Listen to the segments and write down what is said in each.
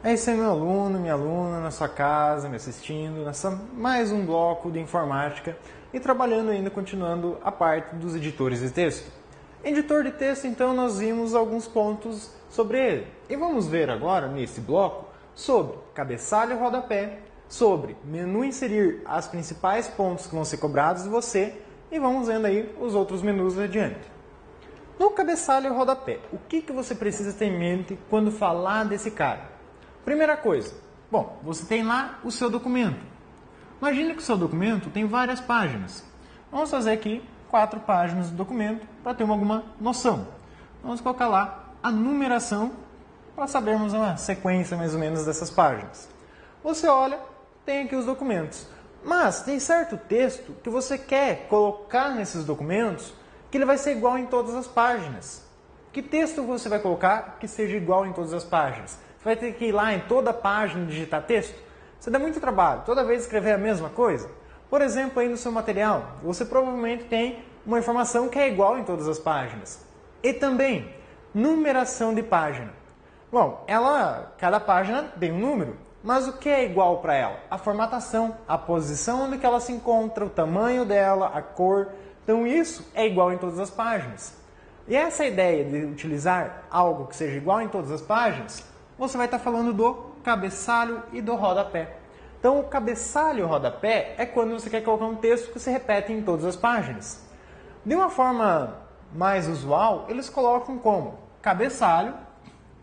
É isso aí, meu aluno, minha aluna, na sua casa, me assistindo, nessa mais um bloco de informática e trabalhando ainda, continuando a parte dos editores de texto. Editor de texto, então, nós vimos alguns pontos sobre ele. E vamos ver agora, nesse bloco, sobre cabeçalho e rodapé, sobre menu inserir as principais pontos que vão ser cobrados de você e vamos vendo aí os outros menus adiante. No cabeçalho e rodapé, o que você precisa ter em mente quando falar desse cara? Primeira coisa, bom, você tem lá o seu documento. Imagine que o seu documento tem várias páginas. Vamos fazer aqui 4 páginas do documento para ter alguma noção. Vamos colocar lá a numeração para sabermos uma sequência mais ou menos dessas páginas. Você olha, tem aqui os documentos. Mas tem certo texto que você quer colocar nesses documentos que ele vai ser igual em todas as páginas. Que texto você vai colocar que seja igual em todas as páginas? Você vai ter que ir lá em toda a página digitar texto? Você dá muito trabalho, toda vez escrever a mesma coisa? Por exemplo, aí no seu material, você provavelmente tem uma informação que é igual em todas as páginas. E também, numeração de página. Bom, cada página tem um número, mas o que é igual para ela? A formatação, a posição onde que ela se encontra, o tamanho dela, a cor. Então isso é igual em todas as páginas. E essa ideia de utilizar algo que seja igual em todas as páginas, você vai estar falando do cabeçalho e do rodapé. Então, o cabeçalho e o rodapé é quando você quer colocar um texto que se repete em todas as páginas. De uma forma mais usual, eles colocam como cabeçalho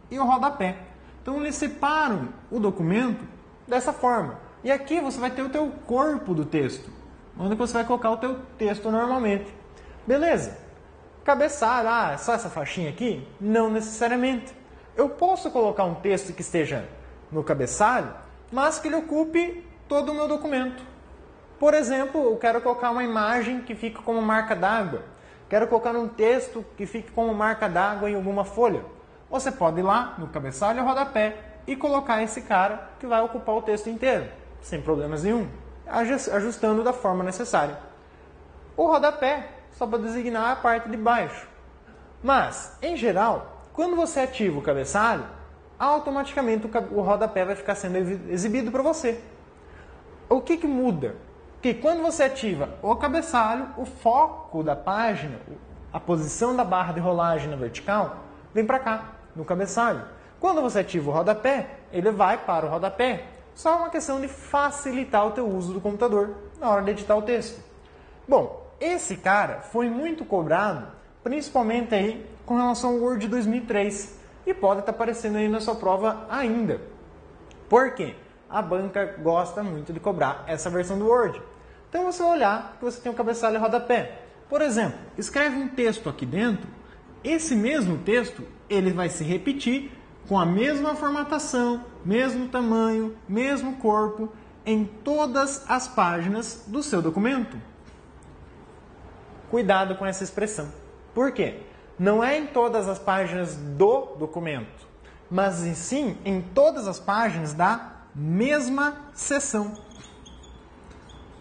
e o rodapé. Então, eles separam o documento dessa forma. E aqui você vai ter o teu corpo do texto, onde você vai colocar o teu texto normalmente. Beleza? Cabeçalho, só essa faixinha aqui? Não necessariamente. Eu posso colocar um texto que esteja no cabeçalho, mas que ele ocupe todo o meu documento. Por exemplo, eu quero colocar uma imagem que fique como marca d'água. Quero colocar um texto que fique como marca d'água em alguma folha. Você pode ir lá no cabeçalho e rodapé e colocar esse cara que vai ocupar o texto inteiro, sem problemas nenhum, ajustando da forma necessária. O rodapé só para designar a parte de baixo. Mas, em geral, quando você ativa o cabeçalho, automaticamente o rodapé vai ficar sendo exibido para você. O que muda? Que quando você ativa o cabeçalho, o foco da página, a posição da barra de rolagem na vertical, vem para cá, no cabeçalho. Quando você ativa o rodapé, ele vai para o rodapé. Só uma questão de facilitar o teu uso do computador na hora de editar o texto. Bom, esse cara foi muito cobrado, principalmente aí com relação ao Word 2003 e pode estar aparecendo aí na sua prova ainda. Por quê? A banca gosta muito de cobrar essa versão do Word. Então você vai olhar que você tem o cabeçalho e rodapé. Por exemplo, escreve um texto aqui dentro, esse mesmo texto ele vai se repetir com a mesma formatação, mesmo tamanho, mesmo corpo em todas as páginas do seu documento. Cuidado com essa expressão. Por quê? Não é em todas as páginas do documento, mas sim em todas as páginas da mesma seção.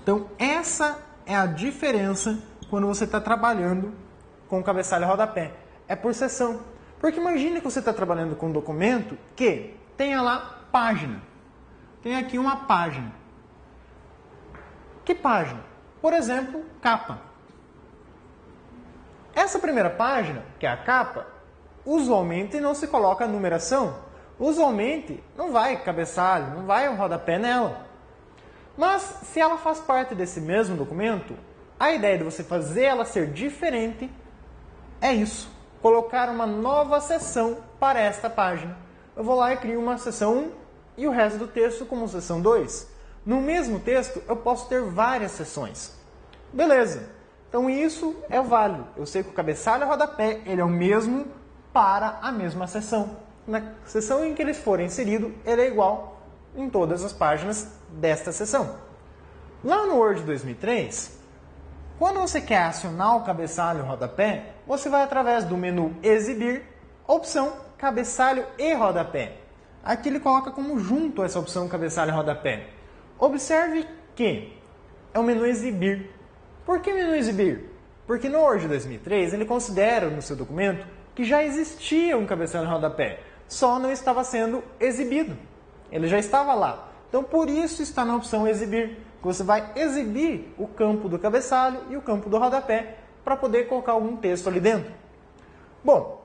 Então, essa é a diferença quando você está trabalhando com o cabeçalho e rodapé. É por seção. Porque imagine que você está trabalhando com um documento que tenha lá página. Tem aqui uma página. Que página? Por exemplo, capa. Essa primeira página, que é a capa, usualmente não se coloca a numeração. Usualmente não vai cabeçalho, não vai o rodapé nela. Mas se ela faz parte desse mesmo documento, a ideia de você fazer ela ser diferente é isso. Colocar uma nova seção para esta página. Eu vou lá e crio uma seção 1 e o resto do texto como seção 2. No mesmo texto eu posso ter várias seções. Beleza. Então isso é válido. Eu sei que o cabeçalho e o rodapé ele é o mesmo para a mesma seção. Na seção em que eles forem inseridos, ele é igual em todas as páginas desta seção. Lá no Word 2003, quando você quer acionar o cabeçalho e o rodapé, você vai através do menu Exibir, opção Cabeçalho e Rodapé. Aqui ele coloca como junto essa opção Cabeçalho e Rodapé. Observe que é o menu Exibir. Por que menu Exibir? Porque no Word 2003 ele considera no seu documento que já existia um cabeçalho e rodapé, só não estava sendo exibido. Ele já estava lá. Então, por isso está na opção exibir, que você vai exibir o campo do cabeçalho e o campo do rodapé para poder colocar algum texto ali dentro. Bom,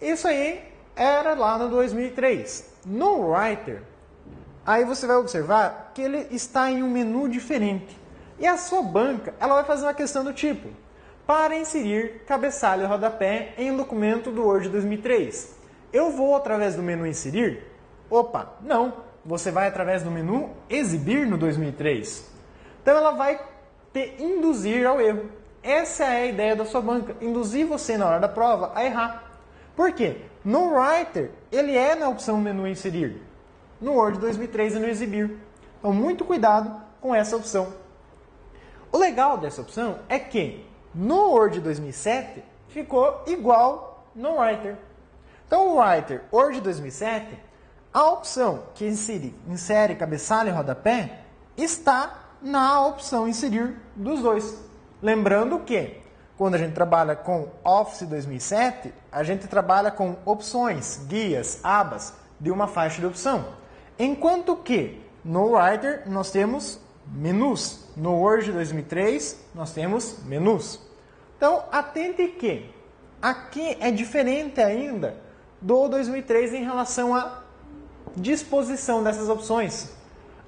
isso aí era lá no 2003. No Writer, aí você vai observar que ele está em um menu diferente. E a sua banca, ela vai fazer uma questão do tipo: para inserir cabeçalho e rodapé em um documento do Word 2003. Eu vou através do menu inserir? Opa, não. Você vai através do menu exibir no 2003. Então ela vai te induzir ao erro. Essa é a ideia da sua banca, induzir você na hora da prova a errar. Por quê? No Writer, ele é na opção menu inserir. No Word 2003 é no exibir. Então muito cuidado com essa opção. O legal dessa opção é que no Word 2007 ficou igual no Writer. Então o Writer Word 2007, a opção que insere cabeçalho e rodapé está na opção inserir dos dois. Lembrando que quando a gente trabalha com Office 2007, a gente trabalha com opções, guias, abas de uma faixa de opção. Enquanto que no Writer nós temos menus. No Word 2003 nós temos menus. Então atente que aqui é diferente ainda do 2003 em relação à disposição dessas opções.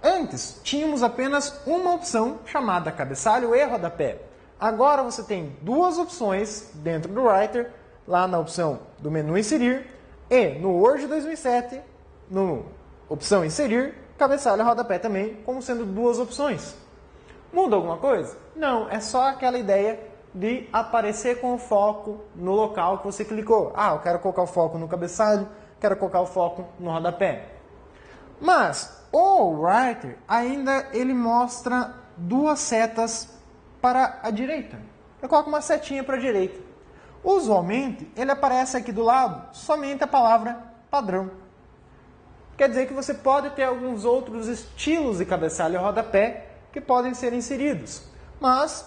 Antes tínhamos apenas uma opção chamada cabeçalho e rodapé. Agora você tem duas opções dentro do Writer, lá na opção do menu inserir, e no Word 2007, no opção inserir, cabeçalho e rodapé também, como sendo duas opções. Muda alguma coisa? Não, é só aquela ideia de aparecer com o foco no local que você clicou. Ah, eu quero colocar o foco no cabeçalho, quero colocar o foco no rodapé. Mas o Writer ainda ele mostra duas setas para a direita. Eu coloco uma setinha para a direita. Usualmente, ele aparece aqui do lado somente a palavra padrão. Quer dizer que você pode ter alguns outros estilos de cabeçalho e rodapé que podem ser inseridos. Mas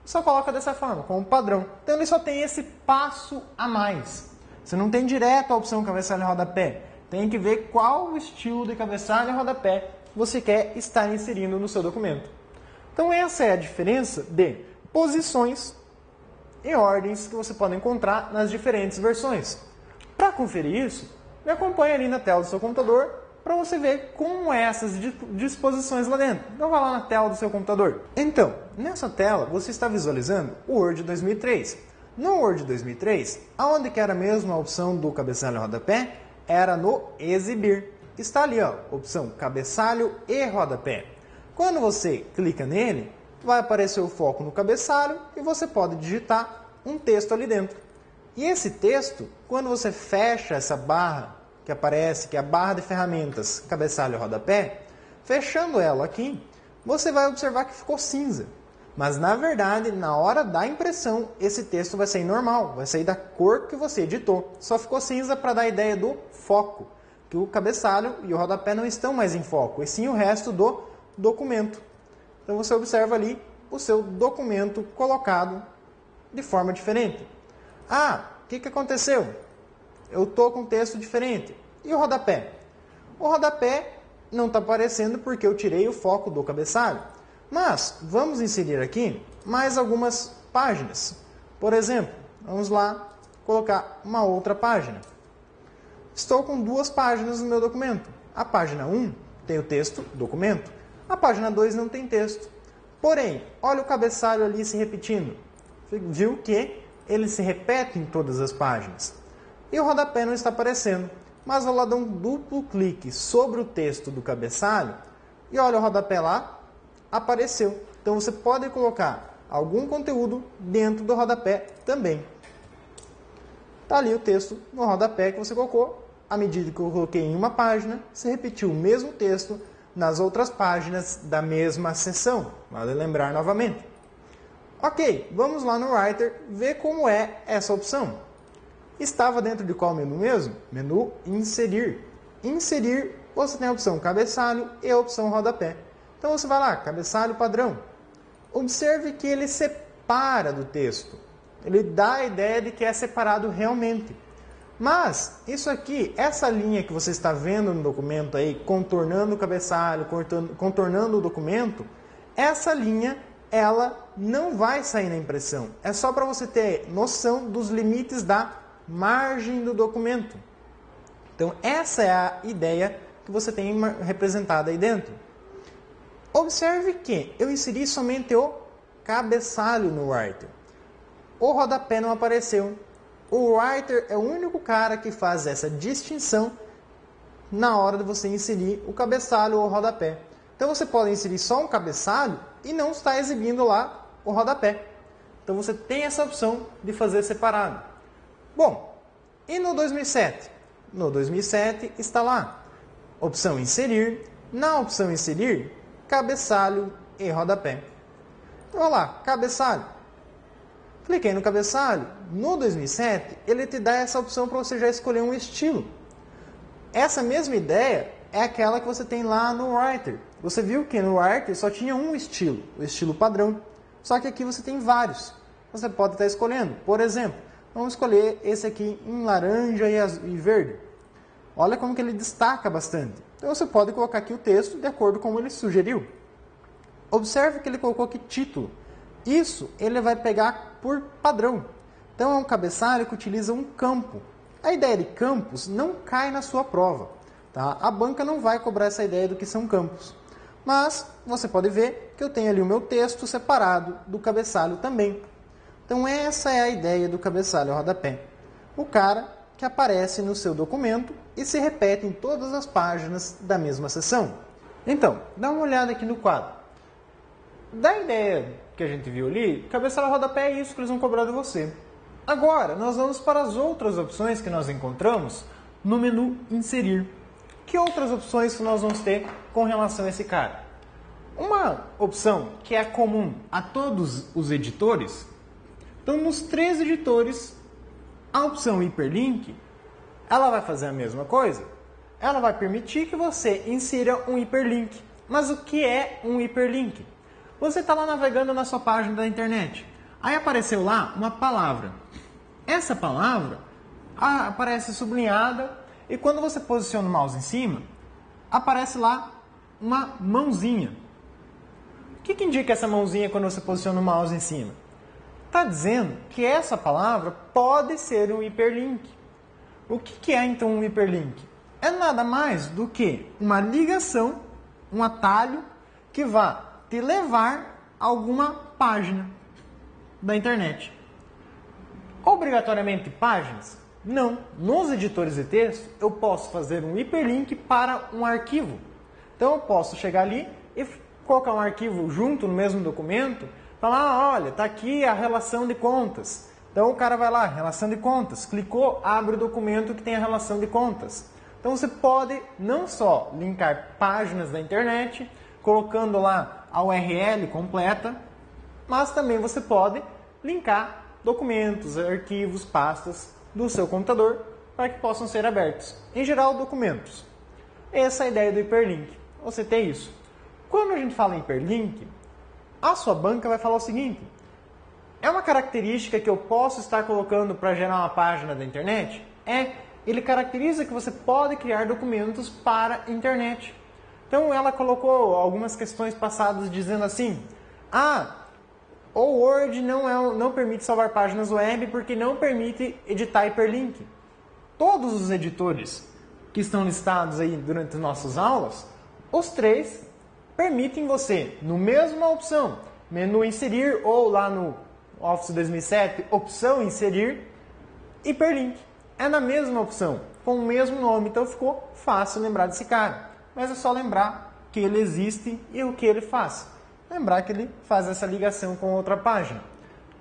só coloca dessa forma, como padrão. Então ele só tem esse passo a mais. Você não tem direto a opção cabeçalho e rodapé. Tem que ver qual estilo de cabeçalho e rodapé você quer estar inserindo no seu documento. Então essa é a diferença de posições e ordens que você pode encontrar nas diferentes versões. Para conferir isso, me acompanhe ali na tela do seu computador para você ver como é essas disposições lá dentro. Então vá lá na tela do seu computador. Então, nessa tela você está visualizando o Word 2003. No Word 2003, aonde que era mesmo a opção do cabeçalho e rodapé? Era no exibir. Está ali, ó, opção cabeçalho e rodapé. Quando você clica nele, vai aparecer o foco no cabeçalho e você pode digitar um texto ali dentro. E esse texto, quando você fecha essa barra que aparece, que é a barra de ferramentas cabeçalho e rodapé, fechando ela aqui, você vai observar que ficou cinza. Mas na verdade, na hora da impressão, esse texto vai sair normal, vai sair da cor que você editou. Só ficou cinza para dar a ideia do foco, que o cabeçalho e o rodapé não estão mais em foco, e sim o resto do documento. Então você observa ali o seu documento colocado de forma diferente. Ah, o que aconteceu? Eu estou com um texto diferente. E o rodapé? O rodapé não está aparecendo porque eu tirei o foco do cabeçalho. Mas vamos inserir aqui mais algumas páginas. Por exemplo, vamos lá colocar uma outra página. Estou com duas páginas no meu documento. A página 1 tem o texto, documento. A página 2 não tem texto. Porém, olha o cabeçalho ali se repetindo. Viu que ele se repete em todas as páginas. E o rodapé não está aparecendo. Mas vou lá dar um duplo clique sobre o texto do cabeçalho e olha o rodapé lá, apareceu. Então você pode colocar algum conteúdo dentro do rodapé também. Está ali o texto no rodapé que você colocou. À medida que eu coloquei em uma página, se repetiu o mesmo texto nas outras páginas da mesma seção. Vale lembrar novamente. Ok, vamos lá no Writer ver como é essa opção. Estava dentro de qual menu mesmo? Menu Inserir. Inserir, você tem a opção cabeçalho e a opção rodapé. Então você vai lá, cabeçalho padrão. Observe que ele separa do texto. Ele dá a ideia de que é separado realmente. Mas isso aqui, essa linha que você está vendo no documento aí, contornando o cabeçalho, contornando o documento, essa linha, ela não vai sair na impressão. É só para você ter noção dos limites da margem do documento. Então, essa é a ideia que você tem representada aí dentro. Observe que eu inseri somente o cabeçalho no writer. O rodapé não apareceu. O writer é o único cara que faz essa distinção na hora de você inserir o cabeçalho ou o rodapé. Então você pode inserir só um cabeçalho e não está exibindo lá o rodapé. Então você tem essa opção de fazer separado. Bom, e no 2007? No 2007 está lá, opção inserir. Na opção inserir, cabeçalho e rodapé. Então, olha lá, cabeçalho. Cliquei no cabeçalho. No 2007, ele te dá essa opção para você já escolher um estilo. Essa mesma ideia é aquela que você tem lá no Writer. Você viu que no Writer só tinha um estilo, o estilo padrão. Só que aqui você tem vários. Você pode estar escolhendo. Por exemplo, vamos escolher esse aqui em laranja e verde. Olha como que ele destaca bastante. Então você pode colocar aqui o texto de acordo com como ele sugeriu. Observe que ele colocou aqui título. Isso ele vai pegar por padrão. Então é um cabeçalho que utiliza um campo. A ideia de campos não cai na sua prova. Tá? A banca não vai cobrar essa ideia do que são campos. Mas você pode ver que eu tenho ali o meu texto separado do cabeçalho também. Então essa é a ideia do cabeçalho rodapé. O cara que aparece no seu documento e se repete em todas as páginas da mesma seção. Então, dá uma olhada aqui no quadro. Da ideia que a gente viu ali, cabeçalho rodapé é isso que eles vão cobrar de você. Agora, nós vamos para as outras opções que nós encontramos no menu inserir. Que outras opções nós vamos ter com relação a esse cara? Uma opção que é comum a todos os editores, então nos 3 editores, a opção hiperlink, ela vai fazer a mesma coisa. Ela vai permitir que você insira um hiperlink. Mas o que é um hiperlink? Você está lá navegando na sua página da internet. Aí apareceu lá uma palavra. Essa palavra aparece sublinhada e quando você posiciona o mouse em cima, aparece lá uma mãozinha. O que indica essa mãozinha quando você posiciona o mouse em cima? Está dizendo que essa palavra pode ser um hiperlink. O que é então um hiperlink? É nada mais do que uma ligação, um atalho que vai te levar a alguma página da internet. Obrigatoriamente páginas? Não. Nos editores de texto, eu posso fazer um hiperlink para um arquivo. Então, eu posso chegar ali e colocar um arquivo junto no mesmo documento, falar, olha, está aqui a relação de contas. Então, o cara vai lá, relação de contas, clicou, abre o documento que tem a relação de contas. Então, você pode não só linkar páginas da internet, colocando lá a URL completa, mas também você pode linkar documentos, arquivos, pastas do seu computador para que possam ser abertos. Em geral, documentos. Essa é a ideia do hiperlink. Você tem isso. Quando a gente fala em hiperlink, a sua banca vai falar o seguinte: é uma característica que eu posso estar colocando para gerar uma página da internet? Ele caracteriza que você pode criar documentos para a internet. Então ela colocou algumas questões passadas dizendo assim: o Word não permite salvar páginas web porque não permite editar hiperlink. Todos os editores que estão listados aí durante as nossas aulas, os 3 permitem você, no mesma opção, menu inserir ou lá no Office 2007, opção inserir, hiperlink. É na mesma opção, com o mesmo nome, então ficou fácil lembrar desse cara. Mas é só lembrar que ele existe e o que ele faz. Lembrar que ele faz essa ligação com outra página.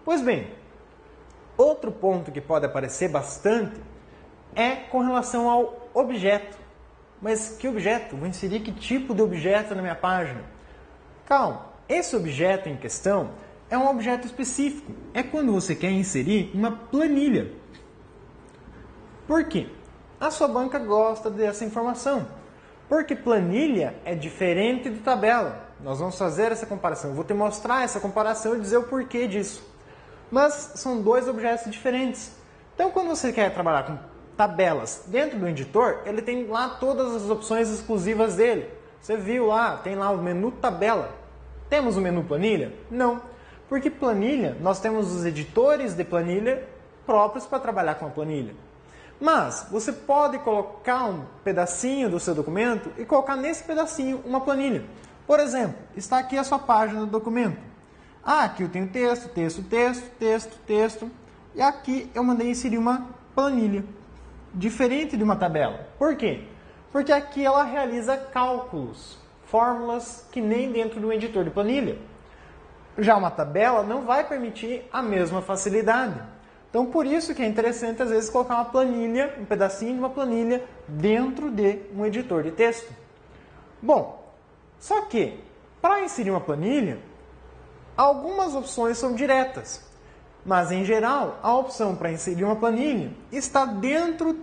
Pois bem, outro ponto que pode aparecer bastante é com relação ao objeto. Mas que objeto? Vou inserir que tipo de objeto na minha página? Calma, esse objeto em questão é um objeto específico. É quando você quer inserir uma planilha. Por quê? A sua banca gosta dessa informação. Porque planilha é diferente de tabela. Nós vamos fazer essa comparação. Eu vou te mostrar essa comparação e dizer o porquê disso. Mas são 2 objetos diferentes. Então, quando você quer trabalhar com tabelas. Dentro do editor, ele tem lá todas as opções exclusivas dele. Você viu lá, tem lá o menu tabela. Temos o menu planilha? Não. Porque planilha, nós temos os editores de planilha próprios para trabalhar com a planilha. Mas você pode colocar um pedacinho do seu documento e colocar nesse pedacinho uma planilha. Por exemplo, está aqui a sua página do documento. Aqui eu tenho texto, texto, texto, texto, texto. E aqui eu mandei inserir uma planilha, diferente de uma tabela. Por quê? Porque aqui ela realiza cálculos, fórmulas que nem dentro do editor de planilha. Já uma tabela não vai permitir a mesma facilidade. Então, por isso que é interessante, às vezes, colocar uma planilha, um pedacinho de uma planilha, dentro de um editor de texto. Bom, só que, para inserir uma planilha, algumas opções são diretas. Mas, em geral, a opção para inserir uma planilha está dentro,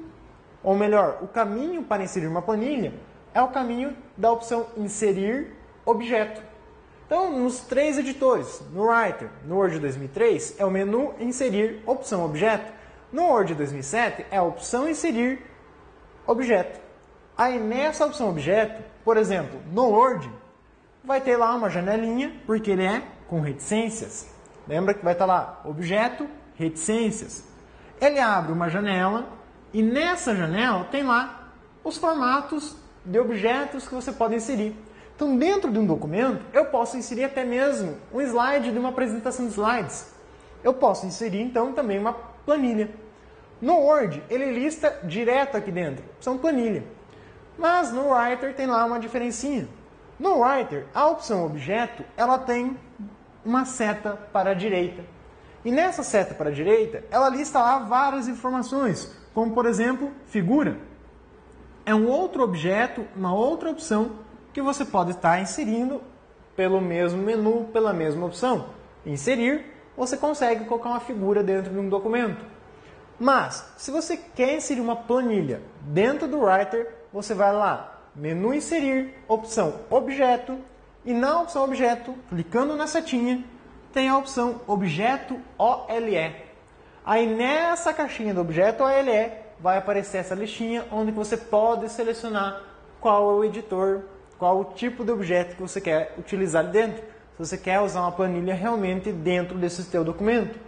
ou melhor, o caminho para inserir uma planilha é o caminho da opção inserir objeto. Então, nos três editores, no Writer, no Word 2003, é o menu inserir opção objeto. No Word 2007 é a opção inserir objeto. Aí nessa opção objeto, por exemplo, no Word, vai ter lá uma janelinha, porque ele é com reticências. Lembra que vai estar lá, objeto, reticências. Ele abre uma janela e nessa janela tem lá os formatos de objetos que você pode inserir. Então, dentro de um documento, eu posso inserir até mesmo um slide de uma apresentação de slides. Eu posso inserir, então, também uma planilha. No Word, ele lista direto aqui dentro. São planilha. Mas no Writer tem lá uma diferencinha. No Writer, a opção objeto, ela tem uma seta para a direita. E nessa seta para a direita, ela lista lá várias informações, como, por exemplo, figura. É um outro objeto, uma outra opção que você pode estar inserindo pelo mesmo menu, pela mesma opção. Inserir, você consegue colocar uma figura dentro de um documento. Mas, se você quer inserir uma planilha dentro do Writer, você vai lá, menu inserir, opção objeto, e na opção objeto, clicando na setinha, tem a opção objeto OLE. Aí nessa caixinha do objeto OLE, vai aparecer essa listinha onde você pode selecionar qual é o editor, qual o tipo de objeto que você quer utilizar ali dentro. Se você quer usar uma planilha realmente dentro desse teu documento.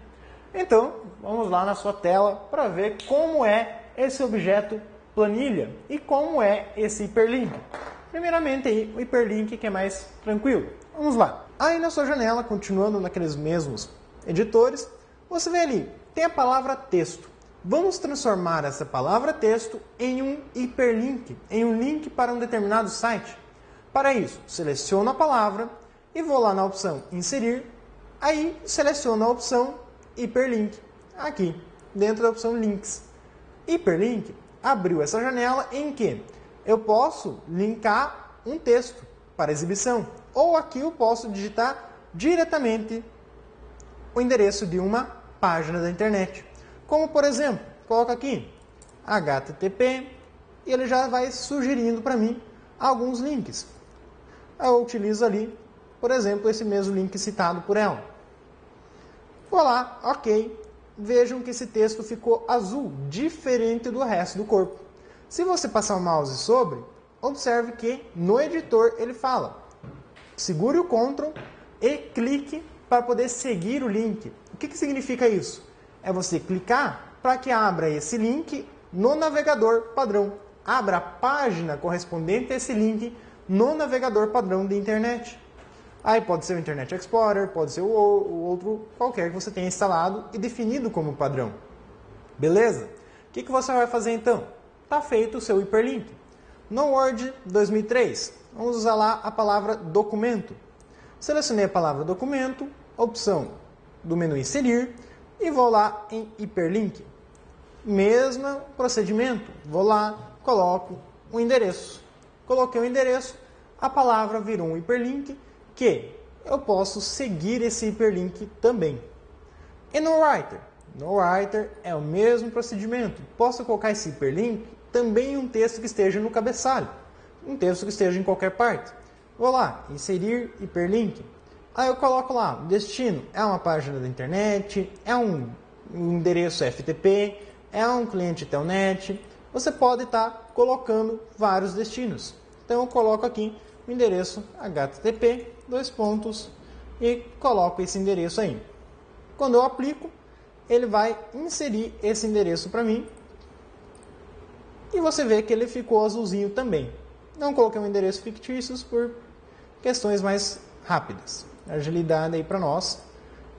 Então, vamos lá na sua tela para ver como é esse objeto planilha e como é esse hiperlink. Primeiramente aí, o hiperlink que é mais tranquilo. Vamos lá. Aí na sua janela, continuando naqueles mesmos editores, você vê ali, tem a palavra texto. Vamos transformar essa palavra texto em um hiperlink, em um link para um determinado site. Para isso, seleciono a palavra e vou lá na opção inserir, aí seleciono a opção hiperlink, aqui, dentro da opção links. Hiperlink abriu essa janela em que eu posso linkar um texto para exibição, ou aqui eu posso digitar diretamente o endereço de uma página da internet. Como, por exemplo, coloco aqui http e ele já vai sugerindo para mim alguns links. Eu utilizo ali, por exemplo, esse mesmo link citado por ela. Vou lá, ok. Vejam que esse texto ficou azul, diferente do resto do corpo. Se você passar o mouse sobre, observe que no editor ele fala: segure o Ctrl e clique para poder seguir o link. O que significa isso? É você clicar para que abra esse link no navegador padrão. Abra a página correspondente a esse link no navegador padrão de internet. Aí pode ser o Internet Explorer, pode ser o outro qualquer que você tenha instalado e definido como padrão. Beleza? O que você vai fazer então? Está feito o seu hiperlink. No Word 2003, vamos usar lá a palavra documento. Selecionei a palavra documento, opção do menu inserir e vou lá em hiperlink. Mesmo procedimento, vou lá, coloco o endereço. Coloquei o endereço, a palavra virou um hiperlink que eu posso seguir esse hiperlink também. E no Writer? No Writer é o mesmo procedimento. Posso colocar esse hiperlink também em um texto que esteja no cabeçalho, um texto que esteja em qualquer parte. Vou lá, inserir hiperlink. Aí eu coloco lá, destino é uma página da internet, é um endereço FTP, é um cliente Telnet, você pode estar colocando vários destinos. Então eu coloco aqui o endereço http, e coloco esse endereço aí. Quando eu aplico, ele vai inserir esse endereço para mim. E você vê que ele ficou azulzinho também. Não coloquei um endereço fictício por questões mais rápidas. Agilidade aí para nós.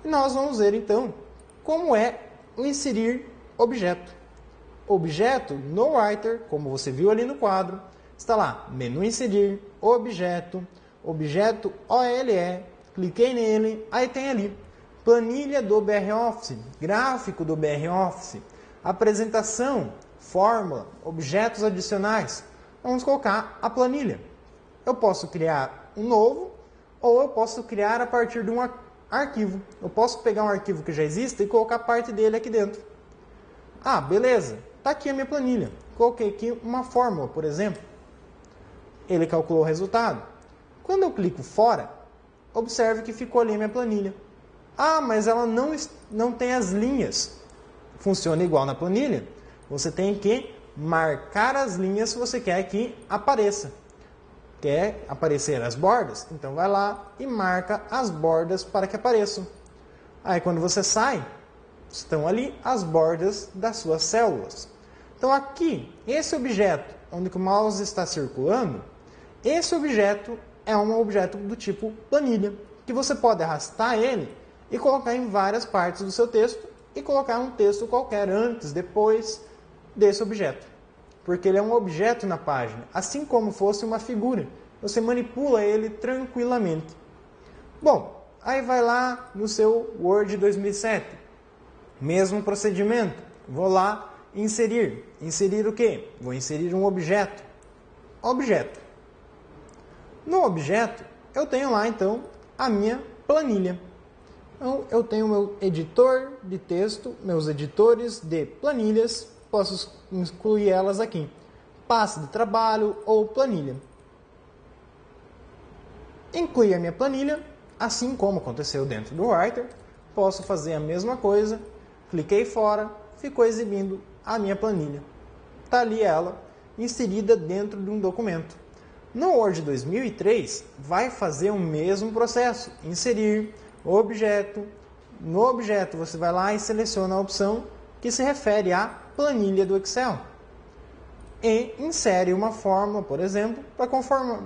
E nós vamos ver então como é o inserir objeto. Objeto no Writer, como você viu ali no quadro, está lá, menu inserir, objeto, objeto OLE, cliquei nele, aí tem ali, planilha do BROffice, gráfico do BROffice, apresentação, fórmula, objetos adicionais. Vamos colocar a planilha. Eu posso criar um novo ou eu posso criar a partir de um arquivo. Eu posso pegar um arquivo que já existe e colocar parte dele aqui dentro. Ah, beleza. Está aqui a minha planilha. Coloquei aqui uma fórmula, por exemplo. Ele calculou o resultado. Quando eu clico fora, observe que ficou ali a minha planilha. Ah, mas ela não tem as linhas. Funciona igual na planilha. Você tem que marcar as linhas se você quer que apareça. Quer aparecer as bordas? Então vai lá e marca as bordas para que apareçam. Aí quando você sai, estão ali as bordas das suas células. Então aqui, esse objeto onde o mouse está circulando, esse objeto é um objeto do tipo planilha, que você pode arrastar ele e colocar em várias partes do seu texto e colocar um texto qualquer antes, depois desse objeto. Porque ele é um objeto na página, assim como fosse uma figura. Você manipula ele tranquilamente. Bom, aí vai lá no seu Word 2007. Mesmo procedimento. Vou lá inserir. Inserir o quê? Vou inserir um objeto. Objeto. No objeto, eu tenho lá então a minha planilha. Então, eu tenho meu editor de texto, meus editores de planilhas. Posso incluir elas aqui. Pasta de trabalho ou planilha. Incluir a minha planilha, assim como aconteceu dentro do Writer. Posso fazer a mesma coisa. Cliquei fora, ficou exibindo a minha planilha. Está ali ela, inserida dentro de um documento. No Word 2003, vai fazer o mesmo processo. Inserir, objeto. No objeto, você vai lá e seleciona a opção que se refere à planilha do Excel. E insere uma fórmula, por exemplo, para conformar,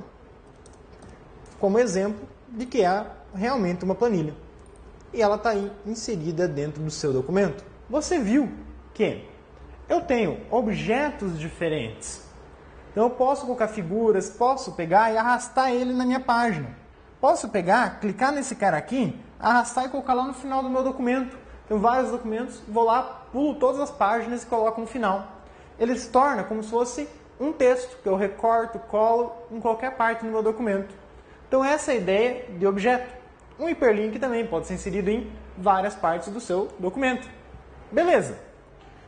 como exemplo de que é realmente uma planilha. E ela está aí inserida dentro do seu documento. Você viu que eu tenho objetos diferentes. Então eu posso colocar figuras, posso pegar e arrastar ele na minha página. Posso pegar, clicar nesse cara aqui, arrastar e colocar lá no final do meu documento. Tenho vários documentos, vou lá, pulo todas as páginas e coloco no final. Ele se torna como se fosse um texto que eu recorto, colo em qualquer parte do meu documento. Então essa é a ideia de objeto. Um hiperlink também pode ser inserido em várias partes do seu documento. Beleza.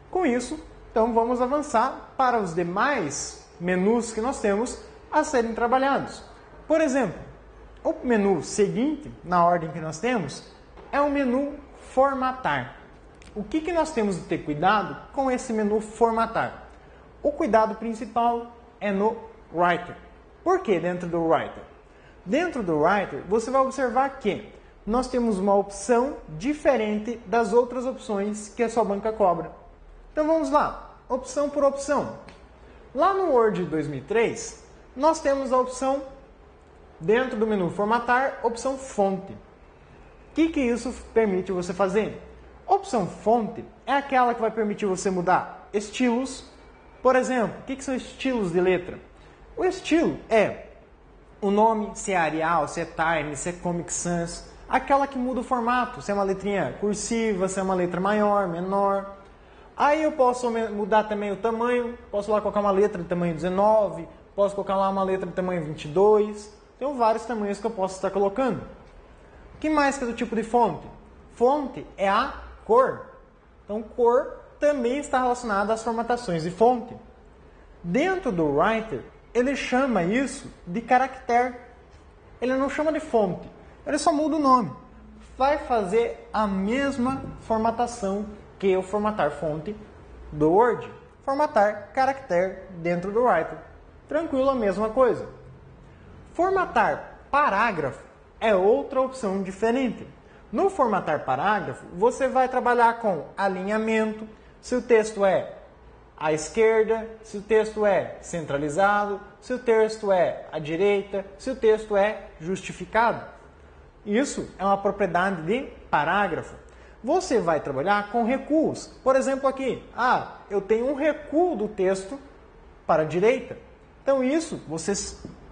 Com isso, então vamos avançar para os demais menus que nós temos a serem trabalhados. Por exemplo, o menu seguinte, na ordem que nós temos, é o menu formatar. O que nós temos de ter cuidado com esse menu formatar? O cuidado principal é no Writer. Por que dentro do Writer? Dentro do Writer, você vai observar que nós temos uma opção diferente das outras opções que a sua banca cobra. Então vamos lá, opção por opção. Lá no Word 2003, nós temos a opção, dentro do menu formatar, opção fonte. O que isso permite você fazer? A opção fonte é aquela que vai permitir você mudar estilos. Por exemplo, o que são estilos de letra? O estilo é o nome, se é Arial, se é Times, se é Comic Sans, aquela que muda o formato, se é uma letrinha cursiva, se é uma letra maior, menor. Aí eu posso mudar também o tamanho, posso lá colocar uma letra de tamanho 19, posso colocar lá uma letra de tamanho 22, tem vários tamanhos que eu posso estar colocando. O que mais que é do tipo de fonte? Fonte é a cor. Então cor também está relacionada às formatações de fonte. Dentro do Writer, ele chama isso de caractere. Ele não chama de fonte, ele só muda o nome. Vai fazer a mesma formatação que o formatar fonte do Word, formatar caractere dentro do Writer. Tranquilo, a mesma coisa. Formatar parágrafo é outra opção diferente. No formatar parágrafo, você vai trabalhar com alinhamento, se o texto é à esquerda, se o texto é centralizado, se o texto é à direita, se o texto é justificado. Isso é uma propriedade de parágrafo. Você vai trabalhar com recuos. Por exemplo, aqui, eu tenho um recuo do texto para a direita. Então isso você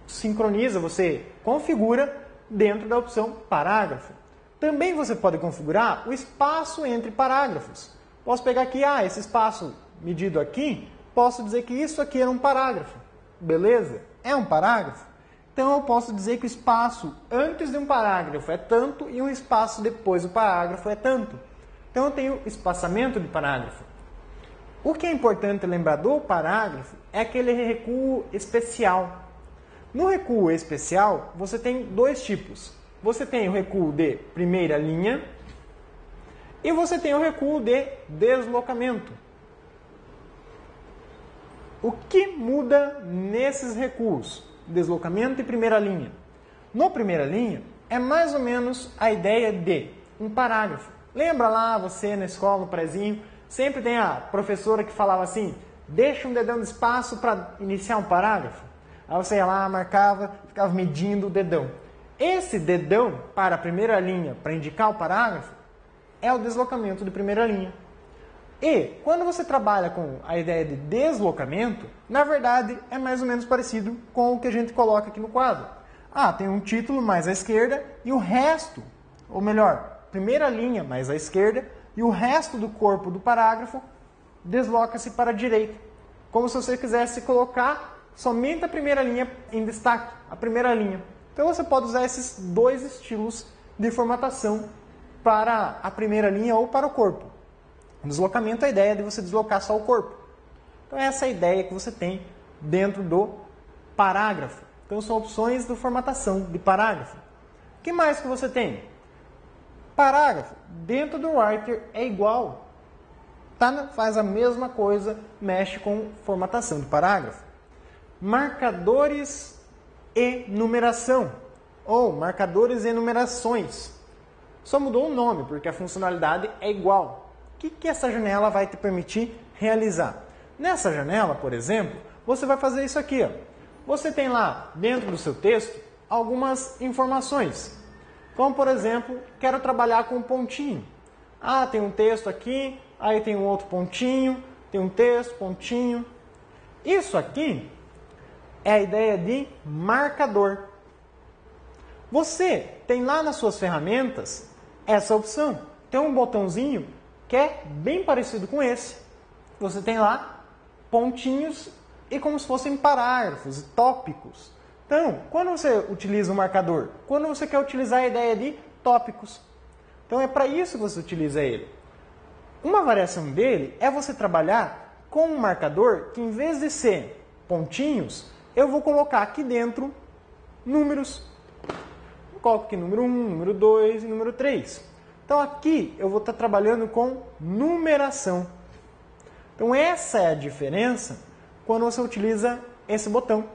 sincroniza, você configura dentro da opção parágrafo. Também você pode configurar o espaço entre parágrafos. Posso pegar aqui, esse espaço medido aqui, posso dizer que isso aqui era um parágrafo. Beleza? É um parágrafo? Então eu posso dizer que o espaço antes de um parágrafo é tanto e um espaço depois do parágrafo é tanto. Então eu tenho espaçamento de parágrafo. O que é importante lembrar do parágrafo é aquele recuo especial. No recuo especial, você tem dois tipos. Você tem o recuo de primeira linha e você tem o recuo de deslocamento. O que muda nesses recuos? Deslocamento e primeira linha. No primeira linha, é mais ou menos a ideia de um parágrafo. Lembra lá você na escola, no prezinho, sempre tem a professora que falava assim, deixa um dedão de espaço para iniciar um parágrafo. Aí você ia lá, marcava, ficava medindo o dedão. Esse dedão para a primeira linha, para indicar o parágrafo, é o deslocamento de primeira linha. E quando você trabalha com a ideia de deslocamento, na verdade é mais ou menos parecido com o que a gente coloca aqui no quadro. Tem um título mais à esquerda e o resto, ou melhor, primeira linha mais à esquerda e o resto do corpo do parágrafo desloca-se para a direita. Como se você quisesse colocar somente a primeira linha em destaque, a primeira linha. Então você pode usar esses dois estilos de formatação para a primeira linha ou para o corpo. O deslocamento é a ideia de você deslocar só o corpo. Então essa é a ideia que você tem dentro do parágrafo. Então são opções de formatação de parágrafo. O que mais que você tem? Parágrafo dentro do Writer é igual. Faz a mesma coisa, mexe com formatação de parágrafo. Marcadores e numeração, ou marcadores e numerações. Só mudou o nome, porque a funcionalidade é igual. O que essa janela vai te permitir realizar? Nessa janela, por exemplo, você vai fazer isso aqui. Você tem lá, dentro do seu texto, algumas informações. Como, por exemplo, quero trabalhar com um pontinho. Tem um texto aqui, aí tem um outro pontinho, tem um texto, pontinho. Isso aqui é a ideia de marcador. Você tem lá nas suas ferramentas essa opção. Tem um botãozinho que é bem parecido com esse. Você tem lá pontinhos e como se fossem parágrafos e tópicos. Então, quando você utiliza o marcador? Quando você quer utilizar a ideia de tópicos. Então é para isso que você utiliza ele. Uma variação dele é você trabalhar com um marcador que, em vez de ser pontinhos, eu vou colocar aqui dentro números. Eu coloco aqui número 1, número 2 e número 3. Então aqui eu vou estar trabalhando com numeração. Então essa é a diferença quando você utiliza esse botão.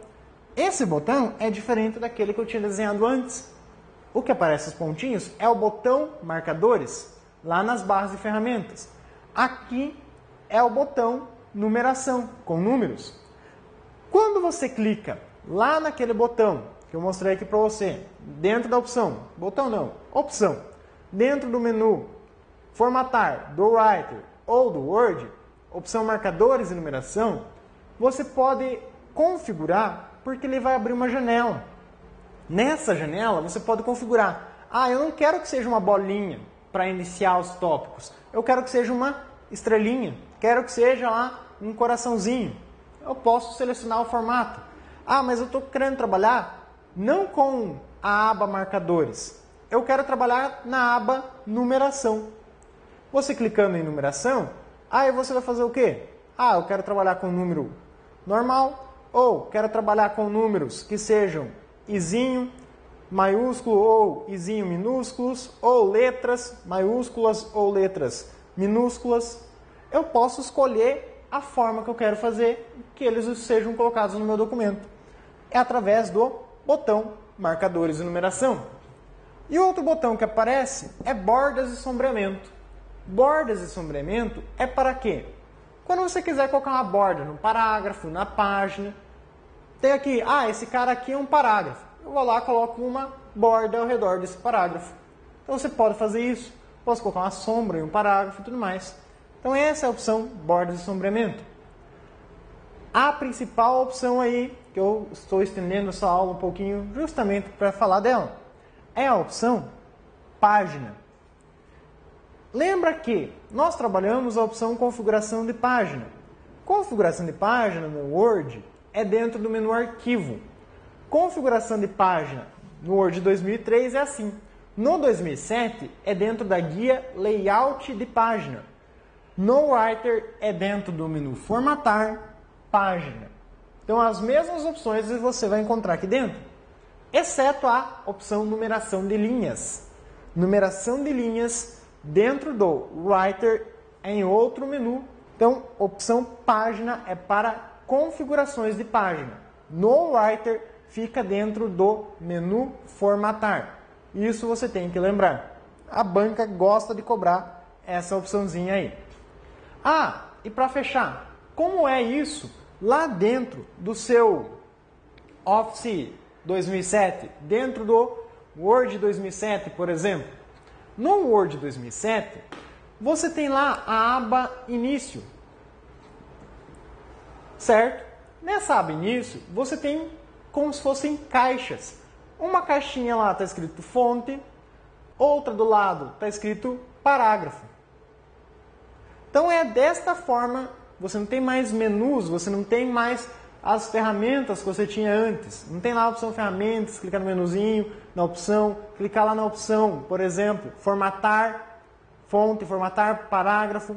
Esse botão é diferente daquele que eu tinha desenhado antes. O que aparece os pontinhos é o botão marcadores, lá nas barras de ferramentas. Aqui é o botão numeração, com números. Quando você clica lá naquele botão que eu mostrei aqui para você, dentro da opção, botão não, opção, dentro do menu formatar do Writer ou do Word, opção marcadores e numeração, você pode configurar porque ele vai abrir uma janela. Nessa janela você pode configurar, eu não quero que seja uma bolinha para iniciar os tópicos, eu quero que seja uma estrelinha, quero que seja lá um coraçãozinho. Eu posso selecionar o formato. Mas eu estou querendo trabalhar não com a aba marcadores, eu quero trabalhar na aba numeração. Você clicando em numeração, aí você vai fazer o quê? Eu quero trabalhar com número normal, ou quero trabalhar com números que sejam izinho maiúsculo ou izinho minúsculos, ou letras maiúsculas ou letras minúsculas. Eu posso escolher a forma que eu quero fazer que eles sejam colocados no meu documento. É através do botão Marcadores e Numeração. E outro botão que aparece é Bordas e Sombreamento. Bordas e sombreamento é para quê? Quando você quiser colocar uma borda no parágrafo, na página, tem aqui, esse cara aqui é um parágrafo. Eu vou lá e coloco uma borda ao redor desse parágrafo. Então você pode fazer isso. Posso colocar uma sombra em um parágrafo e tudo mais. Então essa é a opção bordas e sombreamento. A principal opção aí, que eu estou estendendo essa aula um pouquinho justamente para falar dela, é a opção página. Lembra que nós trabalhamos a opção configuração de página. Configuração de página no Word é dentro do menu arquivo. Configuração de página no Word 2003 é assim. No 2007 é dentro da guia layout de página. No Writer é dentro do menu formatar página. Então as mesmas opções você vai encontrar aqui dentro, exceto a opção numeração de linhas. Numeração de linhas dentro do Writer é em outro menu. Então, opção página é para configurações de página. No Writer fica dentro do menu formatar. Isso você tem que lembrar. A banca gosta de cobrar essa opçãozinha aí. E para fechar, como é isso lá dentro do seu Office 2007, dentro do Word 2007, por exemplo? No Word 2007, você tem lá a aba Início, certo? Nessa aba Início, você tem como se fossem caixas. Uma caixinha lá está escrito fonte, outra do lado está escrito parágrafo. Então é desta forma, você não tem mais menus, você não tem mais as ferramentas que você tinha antes. Não tem lá a opção ferramentas, clicar no menuzinho, na opção, clicar lá na opção, por exemplo, formatar fonte, formatar parágrafo.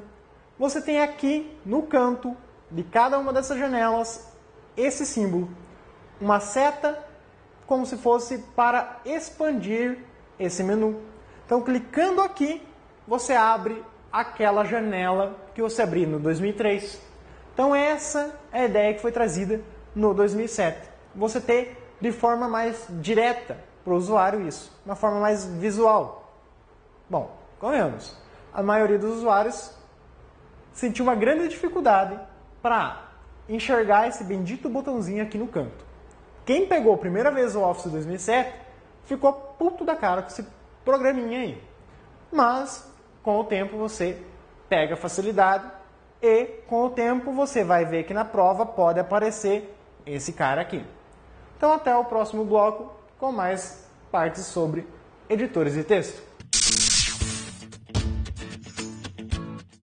Você tem aqui no canto de cada uma dessas janelas esse símbolo, uma seta como se fosse para expandir esse menu. Então, clicando aqui, você abre aquela janela que você abriu no 2003. Então essa é a ideia que foi trazida no 2007. Você ter de forma mais direta para o usuário isso, uma forma mais visual. Bom, convenhamos, a maioria dos usuários sentiu uma grande dificuldade para enxergar esse bendito botãozinho aqui no canto. Quem pegou a primeira vez o Office 2007 ficou puto da cara com esse programinha aí. Mas com o tempo você pega facilidade e com o tempo você vai ver que na prova pode aparecer esse cara aqui. Então até o próximo bloco com mais partes sobre editores de texto.